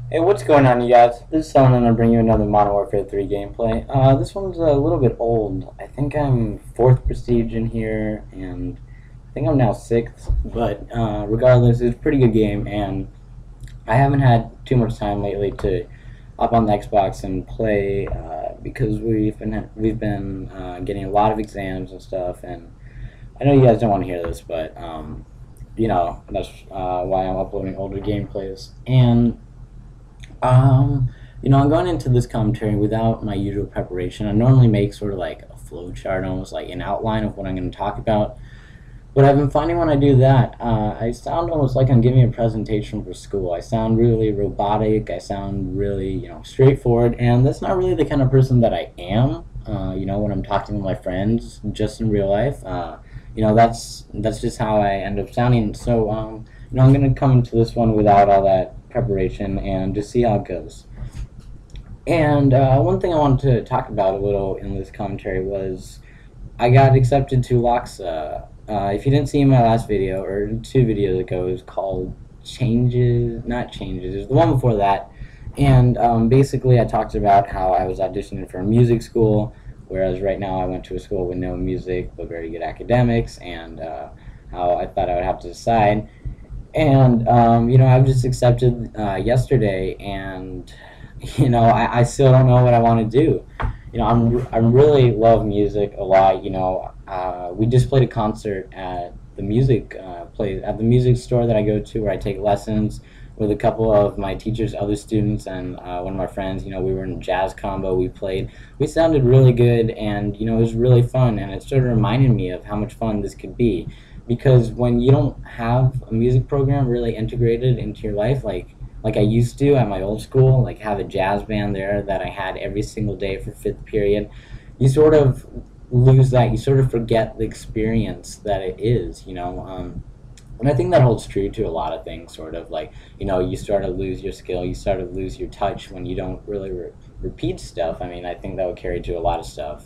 Hey, what's going on, you guys? This is Son, and I'm bringing you another Modern Warfare 3 gameplay. This one's a little bit old. I think I'm 4th Prestige in here, and I think I'm now 6th. But regardless, it's a pretty good game, and I haven't had too much time lately to hop on the Xbox and play because we've been getting a lot of exams and stuff. And I know you guys don't want to hear this, but that's why I'm uploading older gameplays. And I'm going into this commentary without my usual preparation. I normally make sort of like a flow chart, almost like an outline of what I'm going to talk about. But I've been finding when I do that, I sound almost like I'm giving a presentation for school. I sound really robotic. I sound really, straightforward. And that's not really the kind of person that I am, when I'm talking to my friends just in real life. That's just how I end up sounding. So, I'm going to come into this one without all that preparation and just see how it goes. And one thing I wanted to talk about a little in this commentary was I got accepted to Loxa. If you didn't see my last video, or 2 videos ago, it was called Changes, not Changes, it was the one before that. And basically I talked about how I was auditioning for a music school, whereas right now I went to a school with no music but very good academics, and how I thought I would have to decide. And I've just accepted yesterday, and I still don't know what I want to do. I'm really love music a lot. We just played a concert at the music store that I go to, where I take lessons with a couple of my teachers, other students, and one of my friends. We were in a jazz combo. We sounded really good, and it was really fun, and it sort of reminded me of how much fun this could be. Because when you don't have a music program really integrated into your life, like I used to at my old school, like have a jazz band there that I had every single day for 5th period, you sort of lose that. You sort of forget the experience that it is, and I think that holds true to a lot of things, sort of like, you start to lose your skill, you start to lose your touch when you don't really repeat stuff. I mean, I think that would carry to a lot of stuff.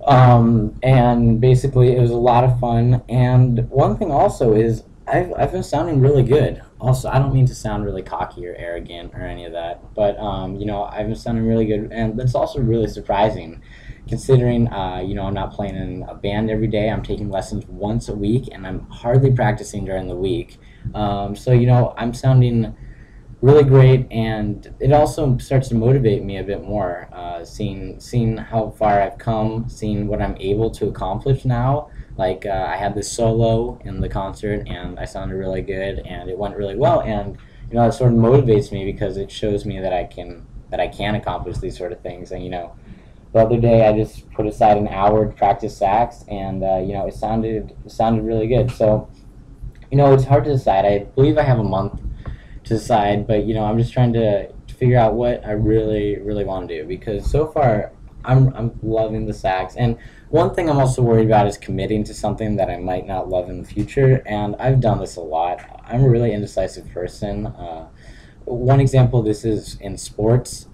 And basically, it was a lot of fun. And one thing also is I've been sounding really good. Also, I don't mean to sound really cocky or arrogant or any of that, but I've been sounding really good, and that's also really surprising, considering I'm not playing in a band every day. I'm taking lessons once a week, and I'm hardly practicing during the week. So I'm sounding really great, and it also starts to motivate me a bit more, seeing how far I've come, seeing what I'm able to accomplish now. Like I had this solo in the concert, and I sounded really good, and it went really well, and it sort of motivates me because it shows me that I can accomplish these sort of things. And the other day I just put aside an hour to practice sax, and it sounded really good. So it's hard to decide. I believe I have a month to decide, but I'm just trying to figure out what I really really want to do, because so far I'm loving the sax. And one thing I'm also worried about is committing to something that I might not love in the future, and I've done this a lot. I'm a really indecisive person. One example of this is in sports.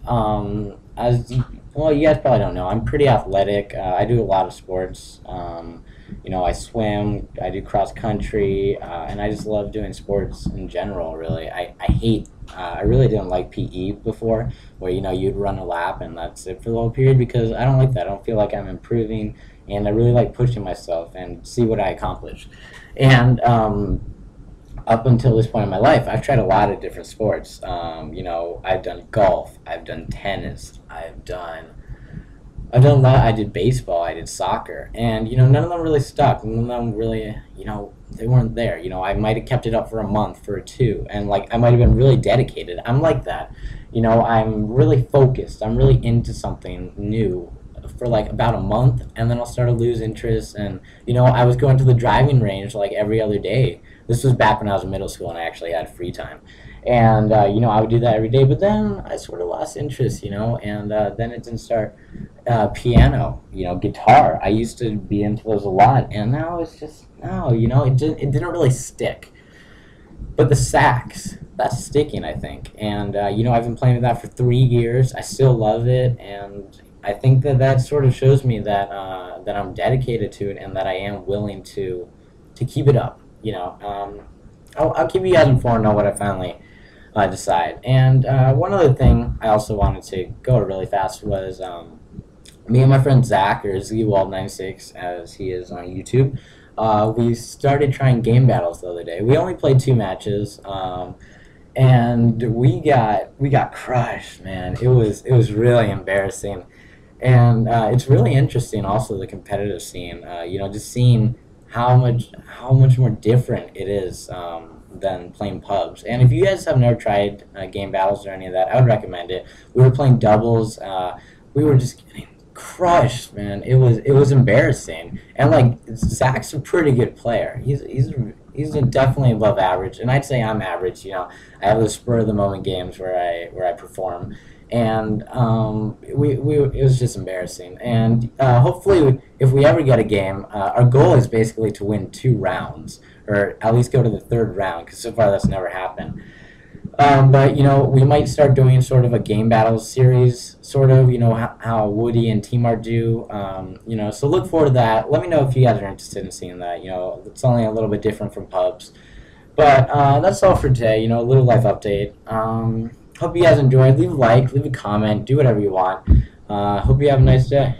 As well, you guys probably don't know, I'm pretty athletic. I do a lot of sports. I swim, I do cross country, and I just love doing sports in general, really. I really didn't like PE before, where, you'd run a lap and that's it for the whole period, because I don't like that. I don't feel like I'm improving, and I really like pushing myself and see what I accomplish. And up until this point in my life, I've tried a lot of different sports. I've done golf, I've done tennis, I've done a lot. I did baseball, I did soccer, and none of them really stuck. None of them really, they weren't there. I might have kept it up for a month, for 2, and like I might have been really dedicated. I'm like that. I'm really focused. I'm really into something new for like about a month, and then I'll start to lose interest. And I was going to the driving range like every other day. This was back when I was in middle school and I actually had free time. And I would do that every day, but then I sort of lost interest, and then it didn't start. Piano, guitar, I used to be into those a lot, and now it's just, no, it didn't really stick. But the sax, that's sticking, I think. And I've been playing with that for 3 years. I still love it, and I think that sort of shows me that I'm dedicated to it, and that I am willing to keep it up. I'll keep you guys informed on what I finally decide. And one other thing I also wanted to go really fast was me and my friend Zach, or ZWald96 as he is on YouTube. We started trying game battles the other day. We only played 2 matches, and we got crushed, man. It was really embarrassing, and it's really interesting. Also, the competitive scene. Just seeing how much more different it is than playing pubs. And if you guys have never tried game battles or any of that, I would recommend it. We were playing doubles. We were just getting crushed, man. It was embarrassing. And like Zach's a pretty good player. He's definitely above average, and I'd say I'm average. I have the spur of the moment games where I perform, and it was just embarrassing. And hopefully, if we ever get a game, our goal is basically to win 2 rounds, or at least go to the third round, because so far that's never happened. But we might start doing sort of a game battles series, sort of, how Woody and T-Mart do. So look forward to that. Let me know if you guys are interested in seeing that. It's only a little bit different from pubs. But that's all for today. A little life update. Hope you guys enjoyed. Leave a like, leave a comment, do whatever you want. Hope you have a nice day.